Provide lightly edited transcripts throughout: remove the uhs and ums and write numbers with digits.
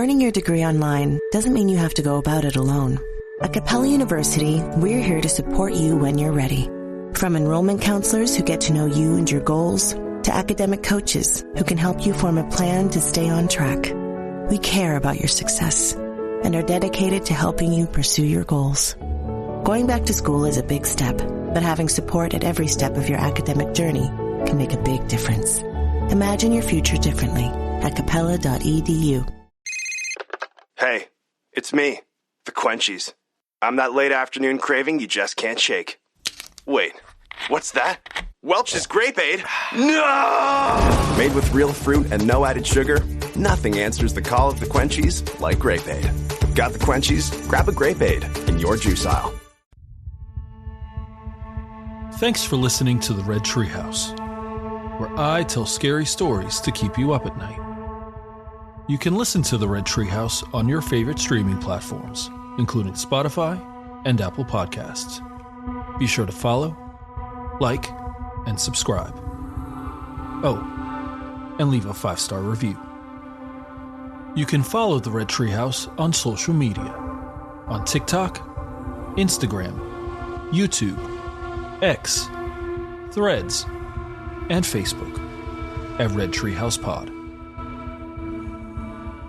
Earning your degree online doesn't mean you have to go about it alone. At Capella University, we're here to support you when you're ready. From enrollment counselors who get to know you and your goals, to academic coaches who can help you form a plan to stay on track. We care about your success and are dedicated to helping you pursue your goals. Going back to school is a big step, but having support at every step of your academic journey can make a big difference. Imagine your future differently at capella.edu. Hey, it's me, the Quenchies. I'm that late afternoon craving you just can't shake. Wait, what's that? Welch's Grape Aid? No! Made with real fruit and no added sugar, nothing answers the call of the Quenchies like Grape Aid. Got the Quenchies? Grab a Grape Aid in your juice aisle. Thanks for listening to the Red Treehouse, where I tell scary stories to keep you up at night. You can listen to the Red Treehouse on your favorite streaming platforms, including Spotify and Apple Podcasts. Be sure to follow, like, and subscribe. Oh, and leave a 5-star review. You can follow the Red Treehouse on social media, on TikTok, Instagram, YouTube, X, Threads, and Facebook at Red Treehouse Pod.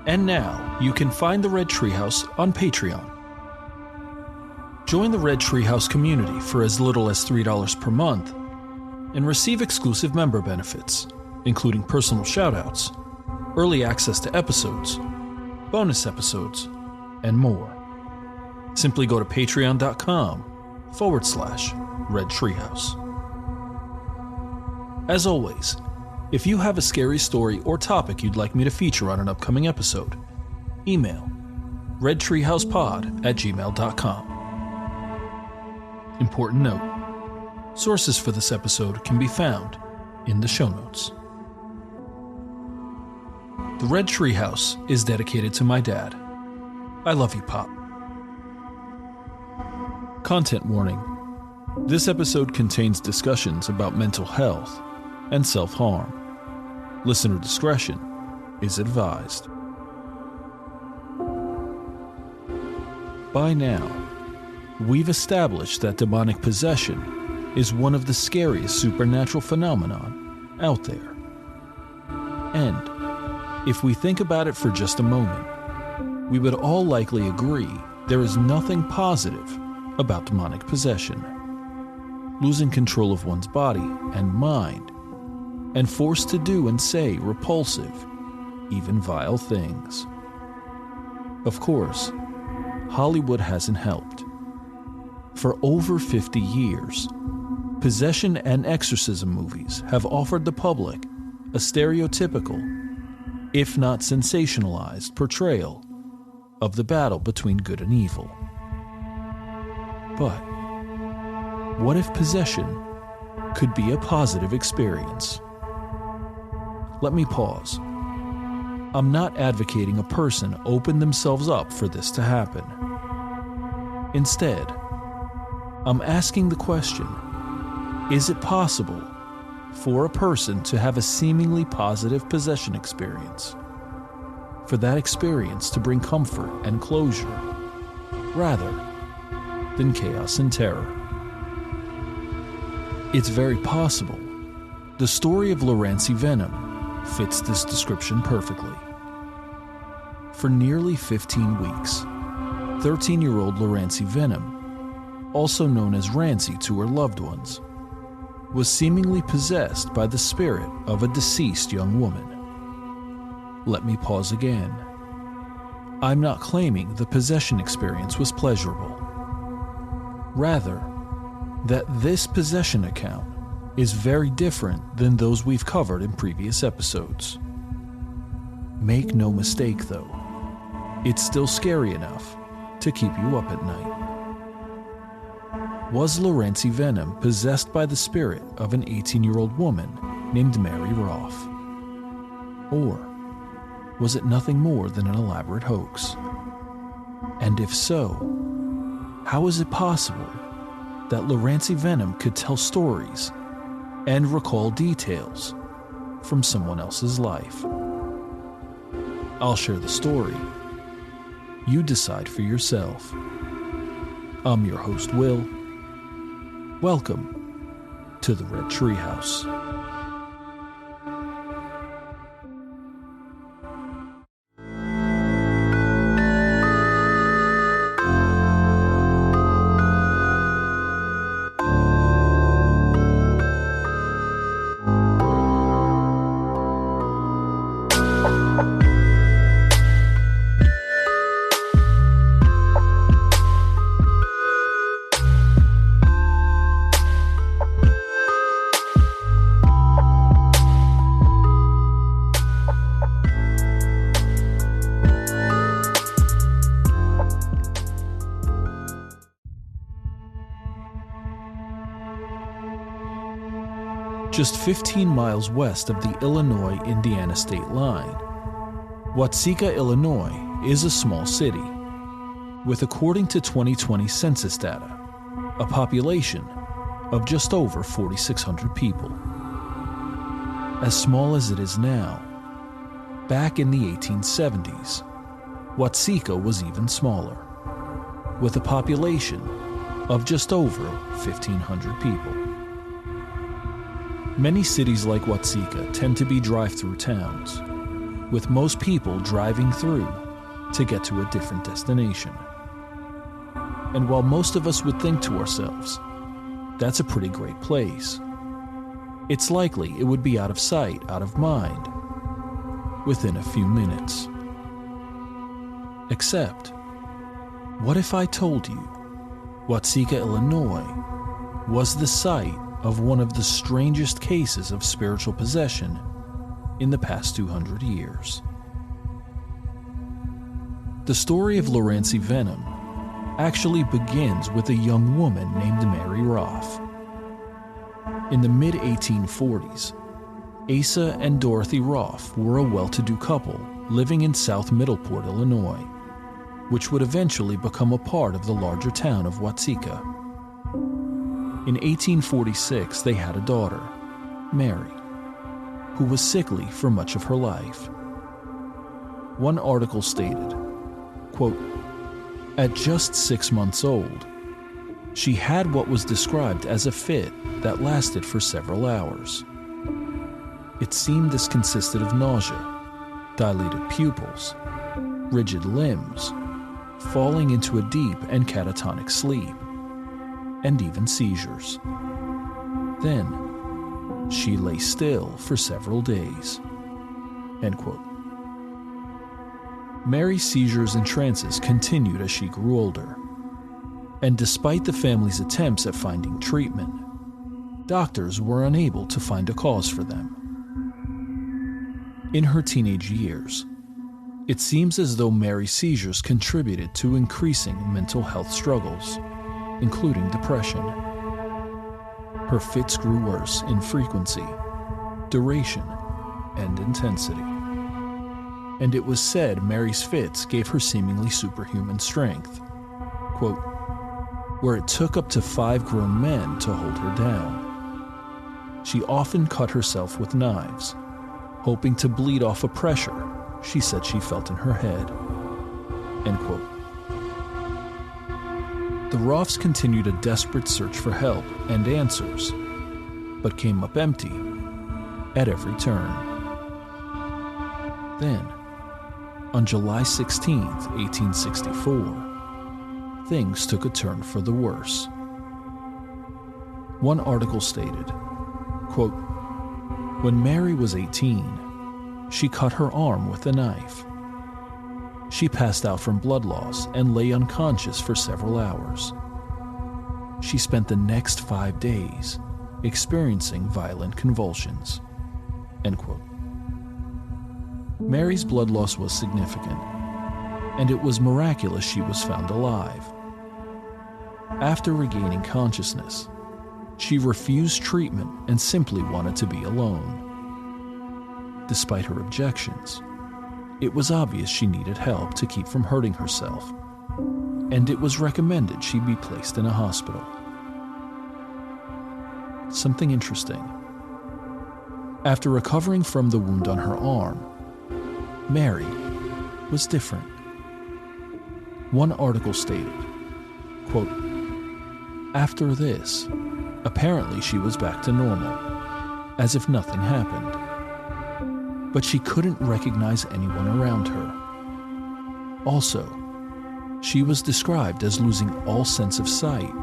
And now you can find the Red Treehouse on Patreon. Join the Red Treehouse community for as little as $3 per month and receive exclusive member benefits, including personal shoutouts, early access to episodes, bonus episodes, and more. Simply go to patreon.com/Red Treehouse. As always, if you have a scary story or topic you'd like me to feature on an upcoming episode, email redtreehousepod@gmail.com. Important note, sources for this episode can be found in the show notes. The Red Treehouse is dedicated to my dad. I love you, Pop. Content warning. This episode contains discussions about mental health and self-harm. Listener discretion is advised. By now, we've established that demonic possession is one of the scariest supernatural phenomenon out there. And if we think about it for just a moment, we would all likely agree there is nothing positive about demonic possession. Losing control of one's body and mind, and forced to do and say repulsive, even vile things. Of course, Hollywood hasn't helped. For over 50 years, possession and exorcism movies have offered the public a stereotypical, if not sensationalized, portrayal of the battle between good and evil. But what if possession could be a positive experience? Let me pause. I'm not advocating a person open themselves up for this to happen. Instead, I'm asking the question, is it possible for a person to have a seemingly positive possession experience? For that experience to bring comfort and closure, rather than chaos and terror? It's very possible. The story of Lurancy Vennum fits this description perfectly. For nearly 15 weeks, 13-year-old Lurancy Vennum, also known as Rancy to her loved ones, was seemingly possessed by the spirit of a deceased young woman. Let me pause again. I'm not claiming the possession experience was pleasurable. Rather, that this possession account is very different than those we've covered in previous episodes. Make no mistake though, it's still scary enough to keep you up at night. Was Lurancy Vennum possessed by the spirit of an 18-year-old woman named Mary Roff? Or was it nothing more than an elaborate hoax? And if so, how is it possible that Lurancy Vennum could tell stories and recall details from someone else's life? I'll share the story You decide for yourself. I'm your host, Will. Welcome to the Red Treehouse. Just 15 miles west of the Illinois-Indiana state line, Watseka, Illinois is a small city with, according to 2020 census data, a population of just over 4,600 people. As small as it is now, back in the 1870s, Watseka was even smaller, with a population of just over 1,500 people. Many cities like Watseka tend to be drive-through towns, with most people driving through to get to a different destination. And while most of us would think to ourselves, that's a pretty great place, it's likely it would be out of sight, out of mind, within a few minutes. Except, what if I told you Watseka, Illinois was the site of one of the strangest cases of spiritual possession in the past 200 years? The story of Lurancy Vennum actually begins with a young woman named Mary Roff. In the mid-1840s, Asa and Dorothy Roff were a well-to-do couple living in South Middleport, Illinois, which would eventually become a part of the larger town of Watseka. In 1846, they had a daughter, Mary, who was sickly for much of her life. One article stated, quote, "At just 6 months old, she had what was described as a fit that lasted for several hours. It seemed this consisted of nausea, dilated pupils, rigid limbs, falling into a deep and catatonic sleep, and even seizures. Then, she lay still for several days." End quote. Mary's seizures and trances continued as she grew older, and despite the family's attempts at finding treatment, doctors were unable to find a cause for them. In her teenage years, it seems as though Mary's seizures contributed to increasing mental health struggles, including depression. Her fits grew worse in frequency, duration, and intensity. And it was said Mary's fits gave her seemingly superhuman strength, quote, "where it took up to 5 grown men to hold her down. She often cut herself with knives, hoping to bleed off a pressure she said she felt in her head." End quote. The Roffs continued a desperate search for help and answers, but came up empty at every turn. Then, on July 16, 1864, things took a turn for the worse. One article stated, quote, "When Mary was 18, she cut her arm with a knife. She passed out from blood loss and lay unconscious for several hours. She spent the next 5 days experiencing violent convulsions." End quote. Mary's blood loss was significant, and it was miraculous she was found alive. After regaining consciousness, she refused treatment and simply wanted to be alone. Despite her objections, it was obvious she needed help to keep from hurting herself, and it was recommended she be placed in a hospital. Something interesting. After recovering from the wound on her arm, Mary was different. One article stated, quote, "After this, apparently she was back to normal, as if nothing happened. But she couldn't recognize anyone around her. Also, she was described as losing all sense of sight,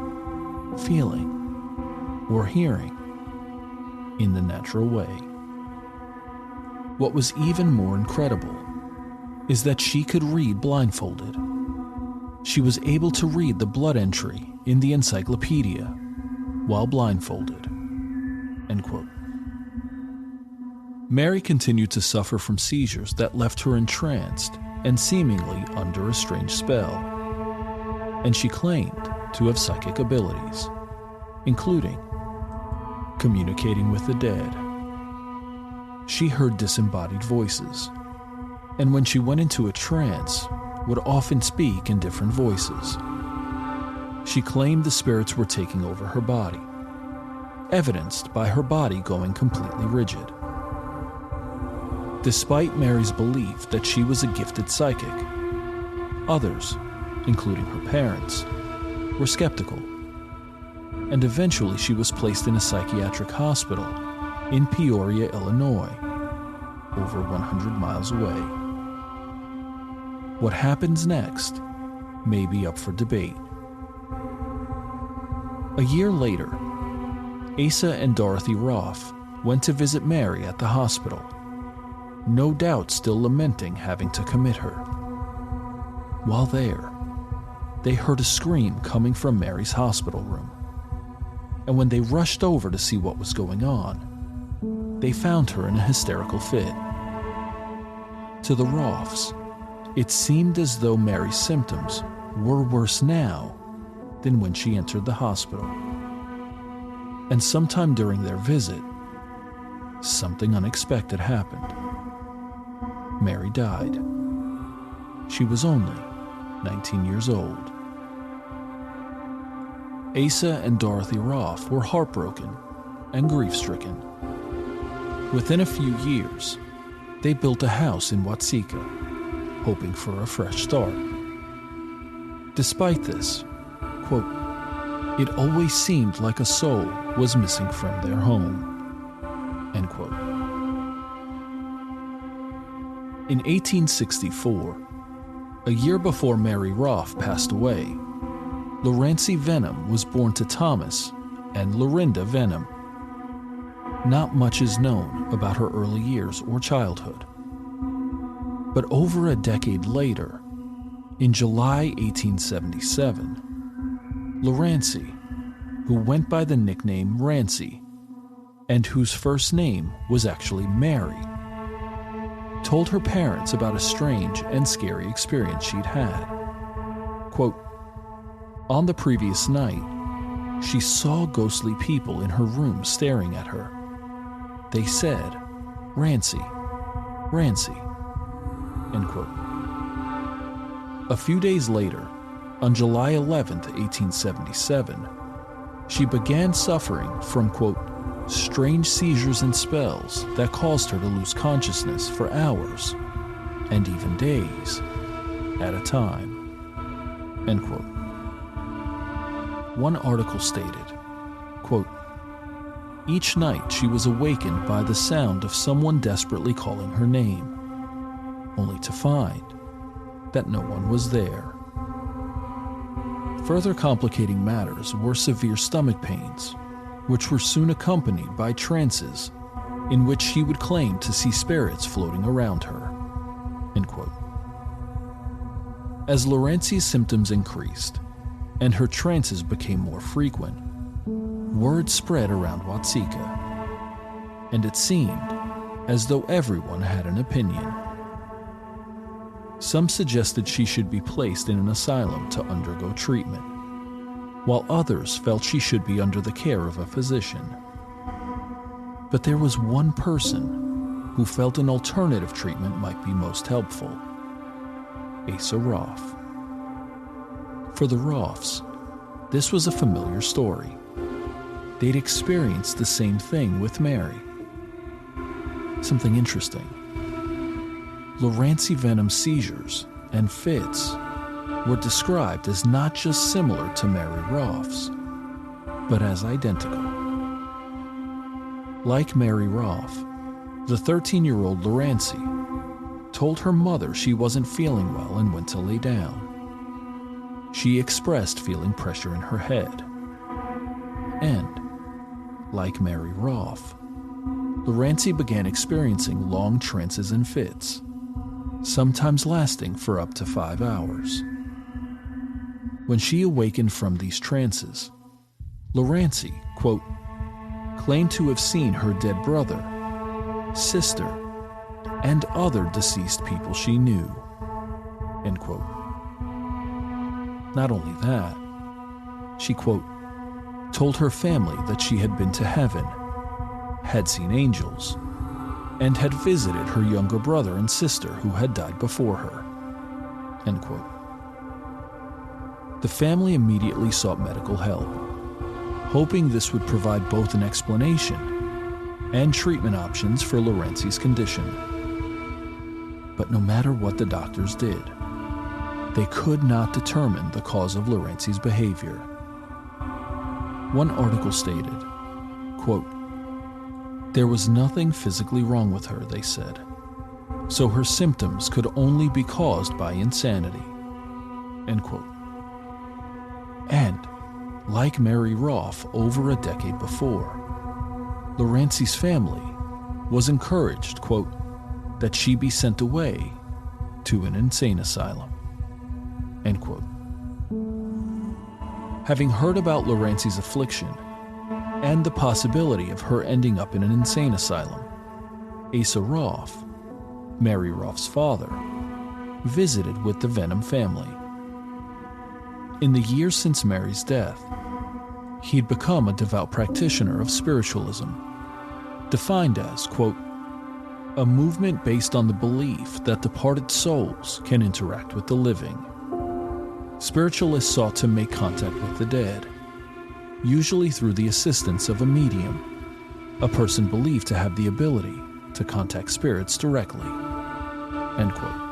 feeling, or hearing in the natural way." What was even more incredible is that she could read blindfolded. She was able to read the blood entry in the encyclopedia while blindfolded. End quote. Mary continued to suffer from seizures that left her entranced and seemingly under a strange spell, and she claimed to have psychic abilities, including communicating with the dead. She heard disembodied voices, and when she went into a trance, would often speak in different voices. She claimed the spirits were taking over her body, evidenced by her body going completely rigid. Despite Mary's belief that she was a gifted psychic, others, including her parents, were skeptical, and eventually she was placed in a psychiatric hospital in Peoria, Illinois, over 100 miles away. What happens next may be up for debate. A year later, Asa and Dorothy Roff went to visit Mary at the hospital, no doubt still lamenting having to commit her. While there, they heard a scream coming from Mary's hospital room, and when they rushed over to see what was going on, they found her in a hysterical fit. To the Roffs, it seemed as though Mary's symptoms were worse now than when she entered the hospital. And sometime during their visit, something unexpected happened. Mary died. She was only 19 years old. Asa and Dorothy Roff were heartbroken and grief-stricken. Within a few years, they built a house in Watseka, hoping for a fresh start. Despite this, quote, "It always seemed like a soul was missing from their home," end quote. In 1864, a year before Mary Roff passed away, Lurancy Vennum was born to Thomas and Lorinda Vennum. Not much is known about her early years or childhood. But over a decade later, in July 1877, Lurancy, who went by the nickname Rancy, and whose first name was actually Mary, told her parents about a strange and scary experience she'd had. Quote, "On the previous night, she saw ghostly people in her room staring at her. They said, 'Rancy, Rancy,'" end quote. A few days later, on July 11, 1877, she began suffering from, quote, "strange seizures and spells that caused her to lose consciousness for hours, and even days, at a time," end quote. One article stated, quote, "Each night she was awakened by the sound of someone desperately calling her name, only to find that no one was there." Further complicating matters were severe stomach pains, which were soon accompanied by trances in which she would claim to see spirits floating around her, end quote. As Lurancy's symptoms increased and her trances became more frequent, word spread around Watseka, and it seemed as though everyone had an opinion. Some suggested she should be placed in an asylum to undergo treatment, while others felt she should be under the care of a physician. But there was one person who felt an alternative treatment might be most helpful: Asa Roff. For the Roffs, this was a familiar story. They'd experienced the same thing with Mary. Something interesting. Lurancy Vennum's seizures and fits were described as not just similar to Mary Roff's, but as identical. Like Mary Roff, the 13-year-old Lurancy told her mother she wasn't feeling well and went to lay down. She expressed feeling pressure in her head. And, like Mary Roff, Lurancy began experiencing long trances and fits, sometimes lasting for up to 5 hours. When she awakened from these trances, Lurancy, quote, claimed to have seen her dead brother, sister, and other deceased people she knew, end quote. Not only that, she, quote, told her family that she had been to heaven, had seen angels, and had visited her younger brother and sister who had died before her, end quote. The family immediately sought medical help, hoping this would provide both an explanation and treatment options for Lurancy's condition. But no matter what the doctors did, they could not determine the cause of Lurancy's behavior. One article stated, quote, there was nothing physically wrong with her, they said, so her symptoms could only be caused by insanity, end quote. And, like Mary Roff over a decade before, Lurancy's family was encouraged, quote, that she be sent away to an insane asylum, end quote. Having heard about Lurancy's affliction and the possibility of her ending up in an insane asylum, Asa Roff, Mary Roff's father, visited with the Vennum family. In the years since Mary's death, he'd become a devout practitioner of spiritualism, defined as, quote, a movement based on the belief that departed souls can interact with the living. Spiritualists sought to make contact with the dead, usually through the assistance of a medium, a person believed to have the ability to contact spirits directly, end quote.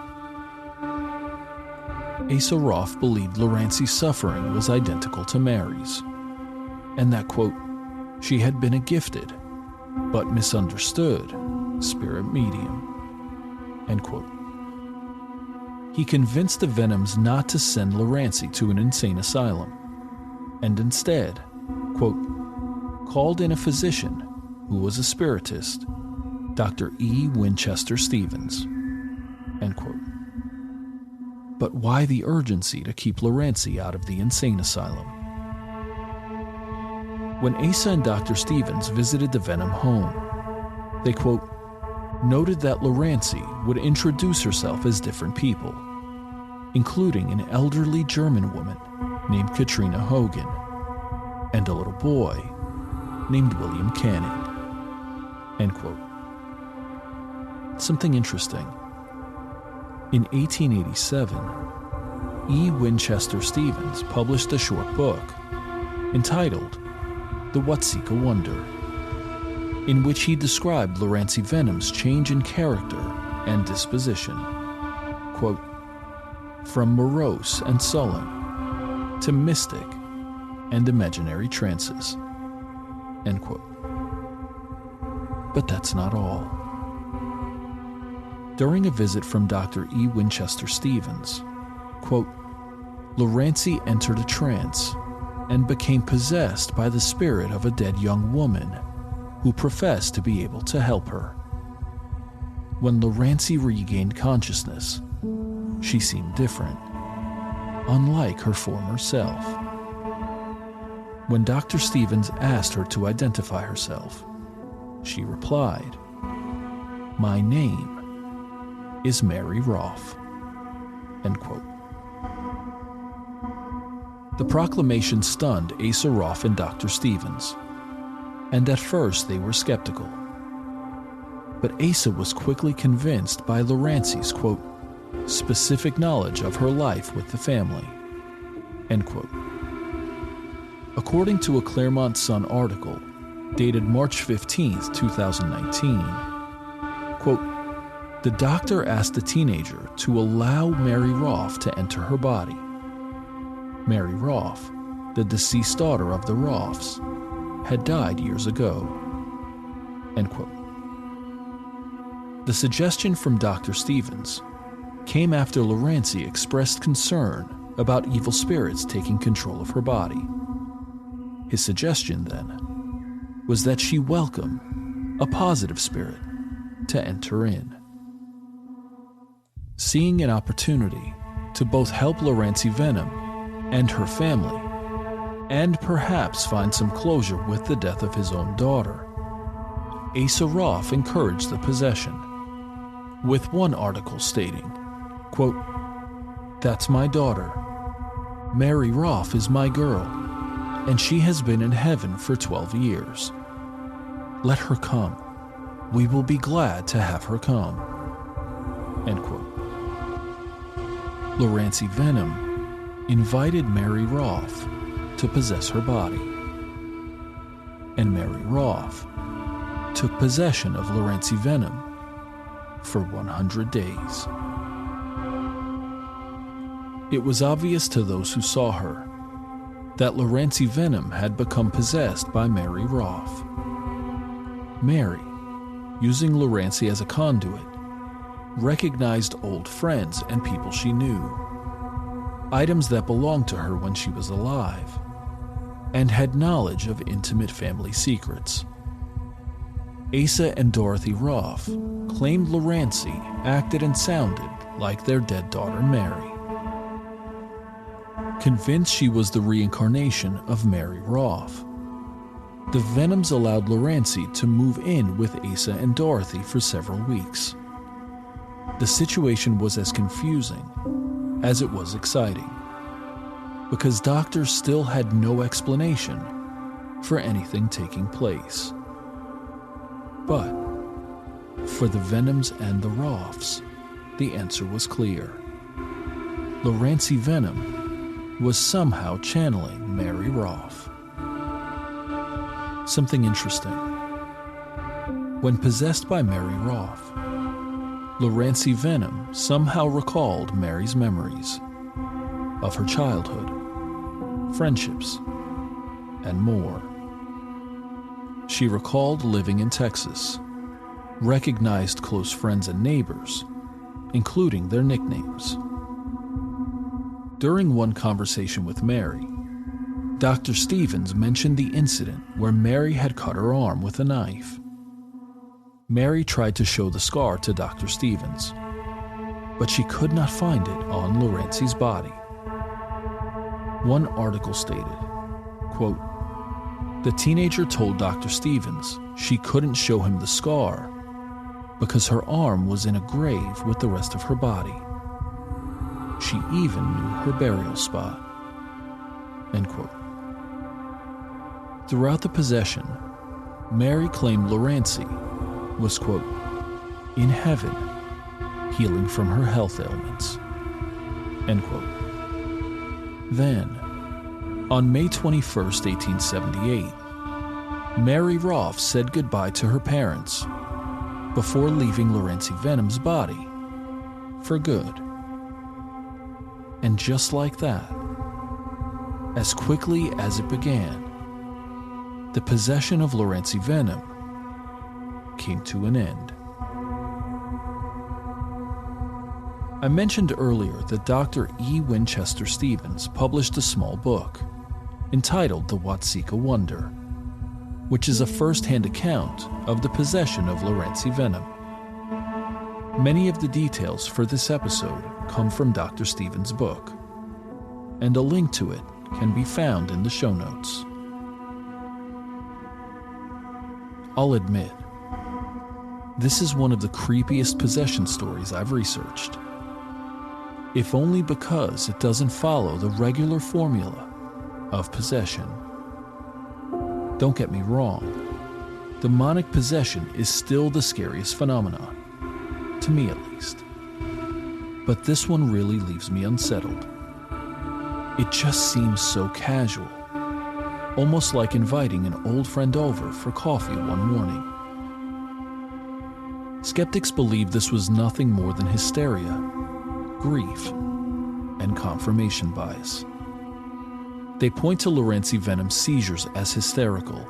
Asa Roff believed Lurancy's suffering was identical to Mary's, and that, quote, she had been a gifted, but misunderstood, spirit medium, end quote. He convinced the Vennums not to send Lurancy to an insane asylum, and instead, quote, called in a physician who was a spiritist, Dr. E. Winchester Stevens, end quote. But why the urgency to keep Lurancy out of the insane asylum? When Asa and Dr. Stevens visited the Vennum home, they, quote, noted that Lurancy would introduce herself as different people, including an elderly German woman named Katrina Hogan and a little boy named William Canning, end quote. Something interesting. In 1887, E. Winchester Stevens published a short book entitled The Watseka Wonder, in which he described Lurancy Vennum's change in character and disposition. Quote, from morose and sullen to mystic and imaginary trances, end quote. But that's not all. During a visit from Dr. E. Winchester Stevens, quote, Lurancy entered a trance and became possessed by the spirit of a dead young woman who professed to be able to help her. When Lurancy regained consciousness, she seemed different, unlike her former self. When Dr. Stevens asked her to identify herself, she replied, my name is Mary Roff, end quote. The proclamation stunned Asa Roff and Dr. Stevens, and at first they were skeptical. But Asa was quickly convinced by Lurancy's, quote, specific knowledge of her life with the family, end quote. According to a Claremont Sun article dated March 15, 2019, quote, The doctor asked the teenager to allow Mary Roff to enter her body. Mary Roff, the deceased daughter of the Roffs, had died years ago. End quote. The suggestion from Dr. Stevens came after Lurancy expressed concern about evil spirits taking control of her body. His suggestion, then, was that she welcome a positive spirit to enter in. Seeing an opportunity to both help Lurancy Vennum and her family, and perhaps find some closure with the death of his own daughter, Asa Roff encouraged the possession, with one article stating, quote, "That's my daughter. Mary Roff is my girl, and she has been in heaven for 12 years. Let her come. We will be glad to have her come." End quote. Lurancy Vennum invited Mary Roff to possess her body, and Mary Roff took possession of Lurancy Vennum for 100 days. It was obvious to those who saw her that Lurancy Vennum had become possessed by Mary Roff. Mary, using Lurancy as a conduit, recognized old friends and people she knew, items that belonged to her when she was alive, and had knowledge of intimate family secrets. Asa and Dorothy Roff claimed Lurancy acted and sounded like their dead daughter Mary. Convinced she was the reincarnation of Mary Roff, the Venoms allowed Lurancy to move in with Asa and Dorothy for several weeks. The situation was as confusing as it was exciting, because doctors still had no explanation for anything taking place. But for the Venoms and the Roffs, the answer was clear. Lurancy Vennum was somehow channeling Mary Roff. Something interesting. When possessed by Mary Roff, Lurancy Vennum somehow recalled Mary's memories of her childhood, friendships, and more. She recalled living in Texas, recognized close friends and neighbors, including their nicknames. During one conversation with Mary, Dr. Stevens mentioned the incident where Mary had cut her arm with a knife. Mary tried to show the scar to Dr. Stevens, but she could not find it on Lurancy's body. One article stated, quote, "The teenager told Dr. Stevens she couldn't show him the scar because her arm was in a grave with the rest of her body. She even knew her burial spot." End quote. Throughout the possession, Mary claimed Lurancy was, quote, "in heaven, healing from her health ailments." End quote. Then, on May 21st, 1878, Mary Roff said goodbye to her parents before leaving Lurancy Vennum's body for good. And just like that, as quickly as it began, the possession of Lurancy Vennum came to an end. I mentioned earlier that Dr. E. Winchester Stevens published a small book entitled The Watseka Wonder, which is a first-hand account of the possession of Lurancy Vennum. Many of the details for this episode come from Dr. Stevens' book, and a link to it can be found in the show notes. I'll admit, this is one of the creepiest possession stories I've researched, if only because it doesn't follow the regular formula of possession. Don't get me wrong, demonic possession is still the scariest phenomenon, to me at least. But this one really leaves me unsettled. It just seems so casual, almost like inviting an old friend over for coffee one morning. skeptics believe this was nothing more than hysteria, grief, and confirmation bias. They point to Lurancy Vennum's seizures as hysterical,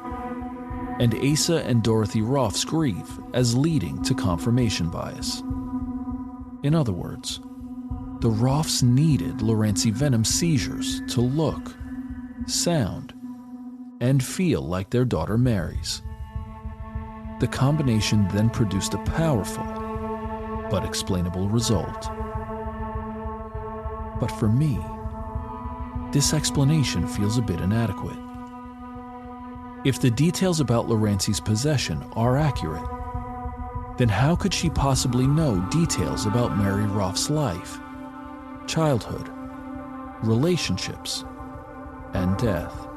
and Asa and Dorothy Roff's grief as leading to confirmation bias. In other words, the Roffs needed Lurancy Vennum's seizures to look, sound, and feel like their daughter Mary's. The combination then produced a powerful but explainable result. But for me, this explanation feels a bit inadequate. If the details about Lurancy's possession are accurate, then how could she possibly know details about Mary Roff's life, childhood, relationships, and death?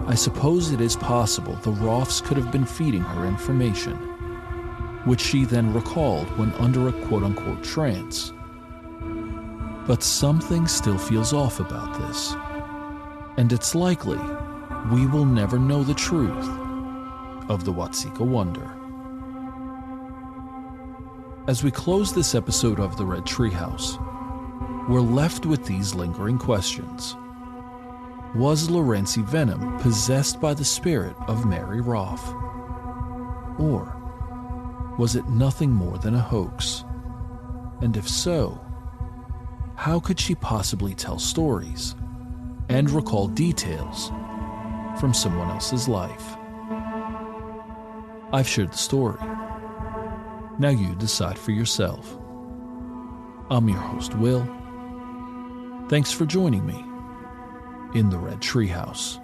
I suppose it is possible the Roffs could have been feeding her information, which she then recalled when under a quote-unquote trance. But something still feels off about this, and it's likely we will never know the truth of the Watseka Wonder. As we close this episode of the Red Treehouse, we're left with these lingering questions. Was Lurancy Vennum possessed by the spirit of Mary Roff? Or was it nothing more than a hoax? And if so, how could she possibly tell stories and recall details from someone else's life? I've shared the story. Now you decide for yourself. I'm your host, Will. Thanks for joining me in the Red Treehouse.